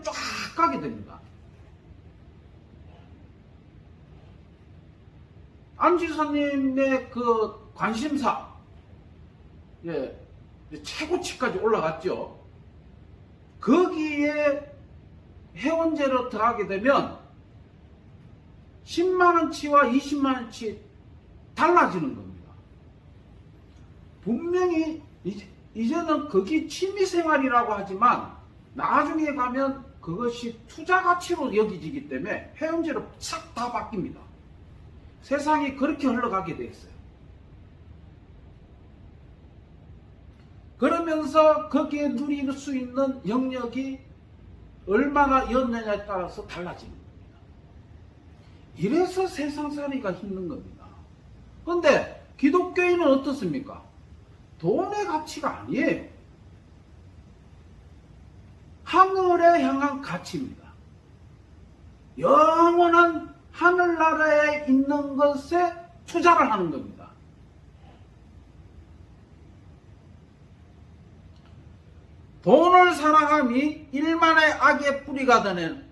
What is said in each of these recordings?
쫙 가게 됩니다. 안 지사님의 그 관심사, 예, 최고치까지 올라갔죠. 거기에 회원제로 들어가게 되면 10만원치와 20만원치 달라지는 겁니다. 분명히 이제는 거기 취미생활이라고 하지만 나중에 가면 그것이 투자 가치로 여기지기 때문에 회원제로 싹 다 바뀝니다. 세상이 그렇게 흘러가게 돼 있어요. 그러면서 거기에 누릴 수 있는 영역이 얼마나 였느냐에 따라서 달라지는 겁니다. 이래서 세상살이가 힘든 겁니다. 그런데 기독교인은 어떻습니까? 돈의 가치가 아니에요. 하늘에 향한 가치입니다. 영원한 하늘나라에 있는 것에 투자를 하는 겁니다. 돈을 사랑함이 일만의 악의 뿌리가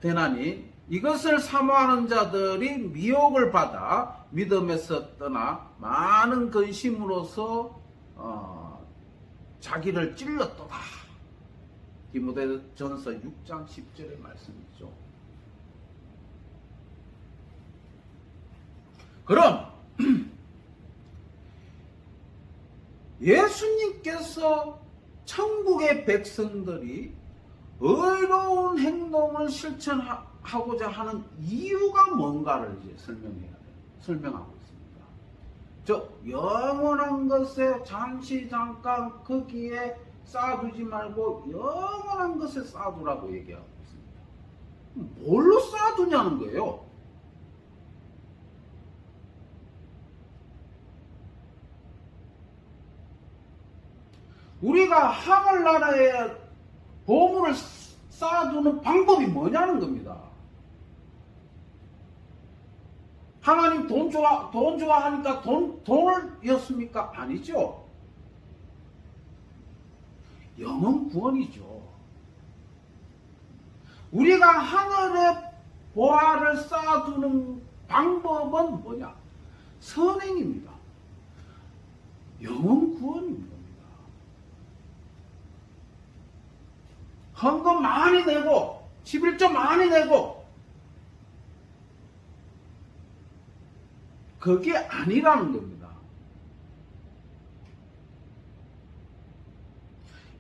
되나니 이것을 사모하는 자들이 미혹을 받아 믿음에서 떠나 많은 근심으로서 자기를 찔렀도다. 디모데전서 6장 10절의 말씀이죠. 그럼 예수님께서 천국의 백성들이 의로운 행동을 실천하고자 하는 이유가 뭔가를 이제 설명하고 있습니다. 즉 영원한 것에 잠깐 거기에 쌓아두지 말고 영원한 것에 쌓아두라고 얘기하고 있습니다. 뭘로 쌓아두냐는 거예요. 우리가 하늘나라에 보물을 쌓아두는 방법이 뭐냐는 겁니다. 하나님 돈 좋아하니까 돈을 였습니까? 아니죠. 영혼 구원이죠. 우리가 하늘에 보화를 쌓아두는 방법은 뭐냐? 선행입니다. 영혼 구원입니다. 헌금 많이 내고 11조 많이 내고 그게 아니라는 겁니다.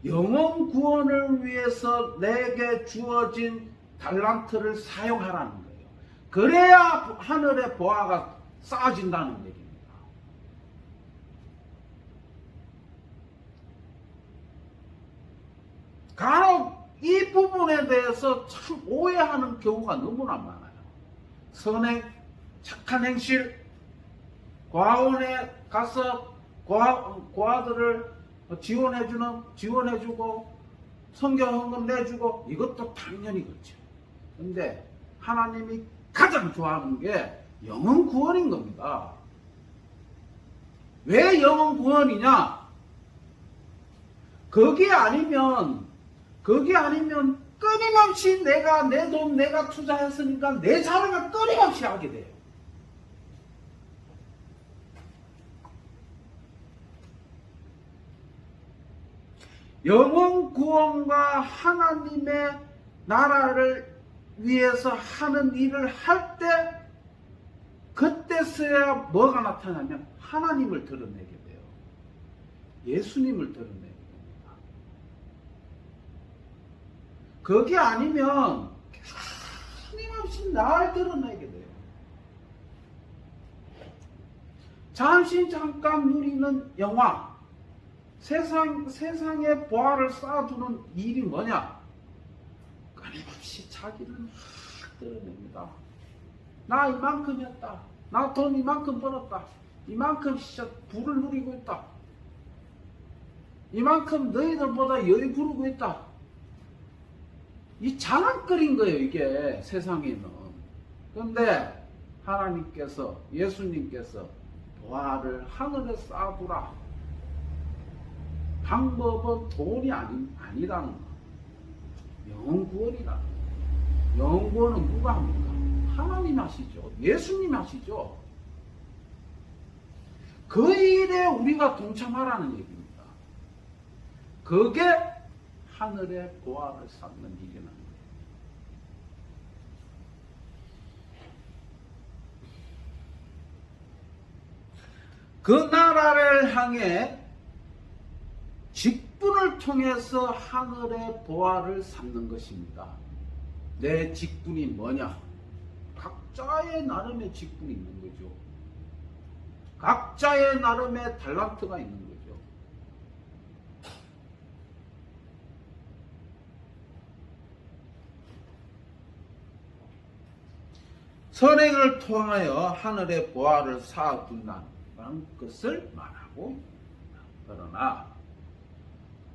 영혼 구원을 위해서 내게 주어진 달란트를 사용하라는 거예요. 그래야 하늘의 보화가 쌓아진다는 얘기입니다. 간혹 이 부분에 대해서 참 오해하는 경우가 너무나 많아요. 선행, 착한 행실, 과원에 가서 고아들을 지원해주고 성경 헌금 내주고 이것도 당연히 그렇죠. 근데 하나님이 가장 좋아하는 게 영혼 구원인 겁니다. 왜 영혼 구원이냐? 거기 아니면 끊임없이 내가 내 돈 내가 투자했으니까 내 자랑을 끊임없이 하게 돼요. 영혼 구원과 하나님의 나라를 위해서 하는 일을 할 때 그때서야 뭐가 나타나냐면 하나님을 드러내게 돼요. 예수님을 드러내게 됩니다. 그게 아니면 끊임없이 나를 드러내게 돼요. 잠깐 누리는 영화, 세상에 보화를 쌓아두는 일이 뭐냐? 끊임없이 자기를 막 드러냅니다. 나 이만큼 했다. 나 돈 이만큼 벌었다. 이만큼 진짜 부를 누리고 있다. 이만큼 너희들보다 여유 부르고 있다. 이 자랑거리인 거예요, 이게 세상에는. 그런데 하나님께서, 예수님께서 보화를 하늘에 쌓아두라. 방법은 돈이 아니라는 거. 영혼 구원이라는 거. 영원 구원은 누가 합니까? 하나님 하시죠. 예수님 하시죠. 그 일에 우리가 동참하라는 얘기입니다. 그게 하늘의 보화를 쌓는 일이라는 거예요. 그 나라를 향해 직분을 통해서 하늘의 보화를 쌓는 것입니다. 내 직분이 뭐냐? 각자의 나름의 직분이 있는 거죠. 각자의 나름의 달란트가 있는 거죠. 선행을 통하여 하늘의 보화를 쌓아둔다는 것을 말하고 있습니다. 그러나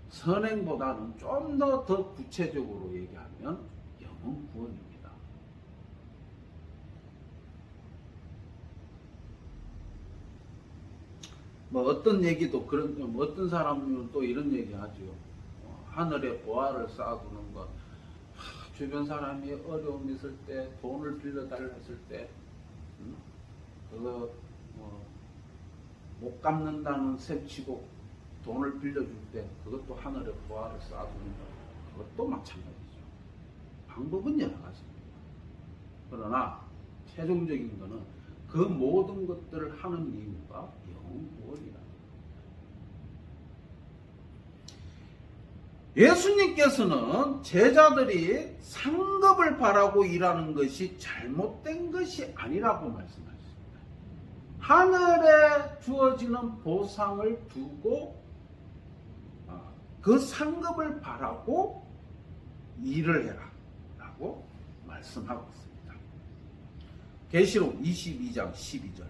선행보다는 좀 더 구체적으로 얘기하면 영혼 구원입니다. 뭐 어떤 얘기도 어떤 사람은 또 이런 얘기 하죠. 하늘의 보화를 쌓아두는 것. 주변 사람이 어려움 있을 때 돈을 빌려달라 했을 때 그거 못 갚는다는 셈치고 돈을 빌려줄 때 그것도 하늘의 보화를 쌓아두는 것. 그것도 마찬가지죠. 방법은 여러 가지입니다. 그러나 최종적인 것은 그 모든 것들을 하는 이유가 영원이다. 예수님께서는 제자들이 상급을 바라고 일하는 것이 잘못된 것이 아니라고 말씀하셨습니다. 하늘에 주어지는 보상을 두고 그 상급을 바라고 일을 해라 라고 말씀하고 있습니다. 계시록 22장 12절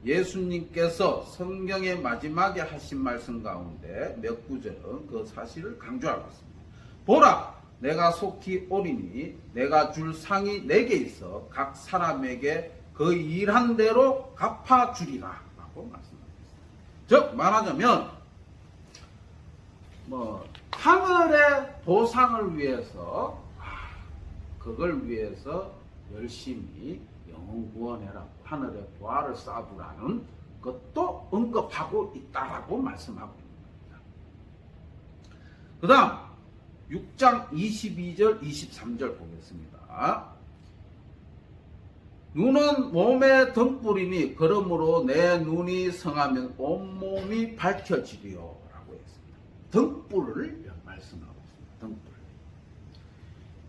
예수님께서 성경의 마지막에 하신 말씀 가운데 몇 구절은 그 사실을 강조하고 있습니다. 보라, 내가 속히 오리니 내가 줄 상이 내게 있어 각 사람에게 그 일한 대로 갚아주리라 라고 말씀하고 있습니다. 즉 말하자면 하늘의 보상을 위해서 그걸 위해서 열심히 영혼 구원해라, 하늘의 보화를 쌓아두라는 것도 언급하고 있다라고 말씀하고 있는 겁니다. 그 다음 6장 22절 23절 보겠습니다. 눈은 몸의 등불이니 그러므로 내 눈이 성하면 온몸이 밝혀지리요 라고 했습니다. 등불을 말씀하고 있습니다. 등불.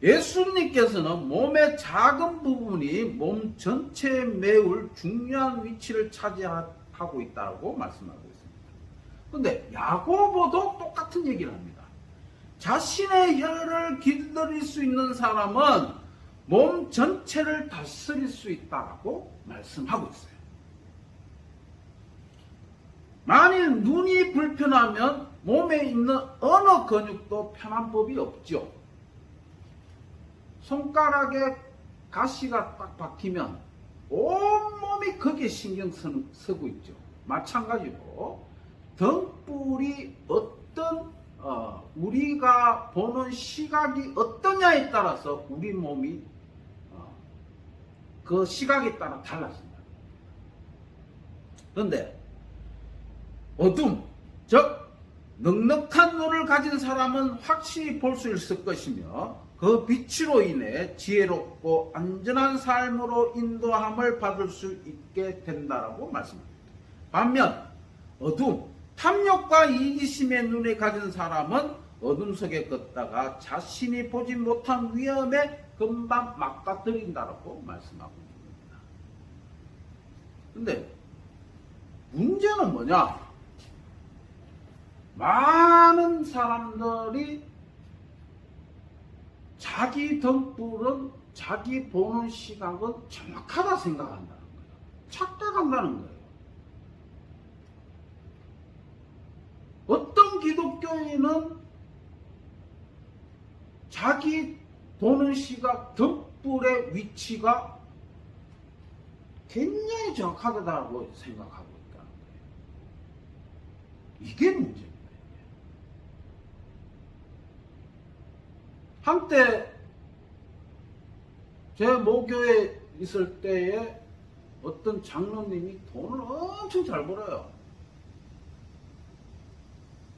예수님께서는 몸의 작은 부분이 몸 전체에 매우 중요한 위치를 차지하고 있다고 말씀하고 있습니다. 그런데 야고보도 똑같은 얘기를 합니다. 자신의 혀를 길들일 수 있는 사람은 몸 전체를 다스릴 수 있다고 말씀하고 있어요. 만일 눈이 불편하면 몸에 있는 어느 근육도 편한 법이 없죠. 손가락에 가시가 딱 박히면 온몸이 거기에 신경 쓰고 있죠. 마찬가지로 등불이 우리가 보는 시각이 어떠냐에 따라서 우리 몸이 그 시각에 따라 달라집니다. 그런데 어둠, 즉 넉넉한 눈을 가진 사람은 확실히 볼 수 있을 것이며 그 빛으로 인해 지혜롭고 안전한 삶으로 인도함을 받을 수 있게 된다라고 말씀합니다. 반면 어둠, 탐욕과 이기심의 눈을 가진 사람은 어둠 속에 걷다가 자신이 보지 못한 위험에 금방 맞닥뜨린다라고 말씀하고 있습니다. 근데 문제는 뭐냐? 많은 사람들이 자기 등불은 자기 보는 시각은 정확하다 생각한다는 거예요. 착각한다는 거예요. 어떤 기독교인은 자기 보는 시각, 등불의 위치가 굉장히 정확하다고 생각하고 있다는 거예요. 이게 문제입니다. 한때 제 모교에 있을 때에 어떤 장로님이 돈을 엄청 잘 벌어요.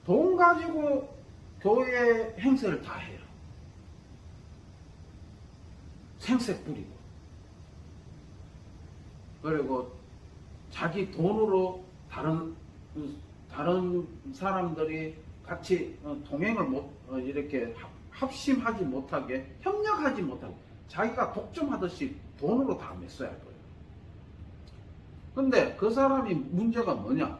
돈 가지고 교회 행세를 다 해요. 생색 부리고. 그리고 자기 돈으로 다른 사람들이 같이 동행을 이렇게 합심하지 못하게, 협력하지 못하게, 자기가 독점하듯이 돈으로 다 mes어야 할 거예요. 근데 그 사람이 문제가 뭐냐?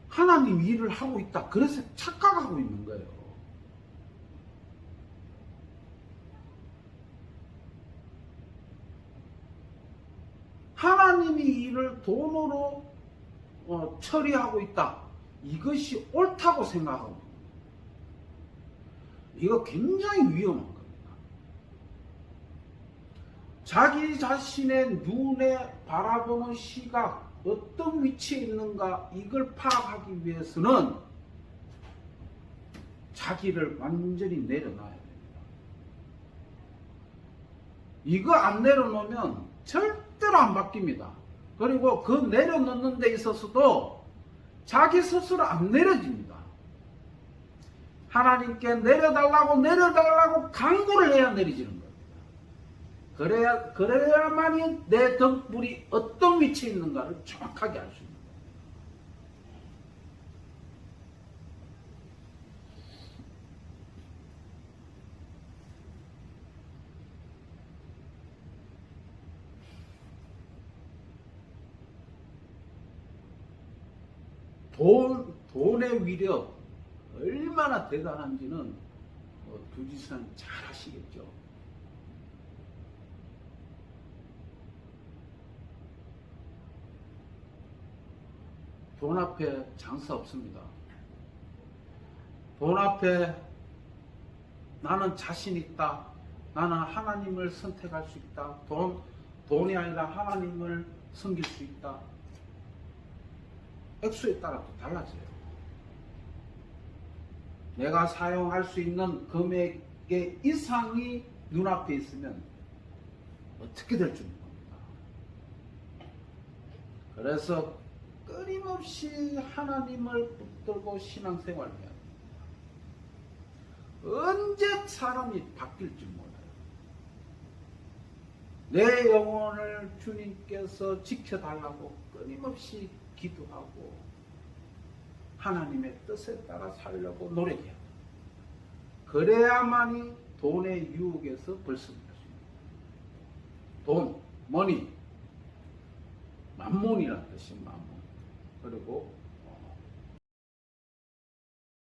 하나님 일을 하고 있다. 그래서 착각하고 있는 거예요. 하나님이 일을 돈으로 처리하고 있다. 이것이 옳다고 생각하고 있는 거예요. 이거 굉장히 위험한 겁니다. 자기 자신의 눈에 바라보는 시각, 어떤 위치에 있는가, 이걸 파악하기 위해서는 자기를 완전히 내려놔야 됩니다. 이거 안 내려놓으면 절대로 안 바뀝니다. 그리고 그 내려놓는 데 있어서도 자기 스스로 안 내려집니다. 하나님께 내려달라고 간구를 해야 내려지는 겁니다. 그래야만이 내 등불이 어떤 위치에 있는가를 정확하게 알 수 있는 거예요. 돈의 위력 얼마나 대단한지는 두지선 잘 아시겠죠. 돈 앞에 장사 없습니다. 돈 앞에 나는 자신 있다. 나는 하나님을 선택할 수 있다. 돈이 아니라 하나님을 섬길 수 있다. 액수에 따라 또 달라져요. 내가 사용할 수 있는 금액의 이상이 눈앞에 있으면 어떻게 될지 모릅니다. 그래서 끊임없이 하나님을 붙들고 신앙생활을 해야 합니다. 언제 사람이 바뀔지 몰라요. 내 영혼을 주님께서 지켜달라고 끊임없이 기도하고 하나님의 뜻에 따라 살려고 노력해야 합니다. 그래야만이 돈의 유혹에서 벗어날 수 있습니다. 돈, 머니, 만몬이라는 뜻이 만몬. 그리고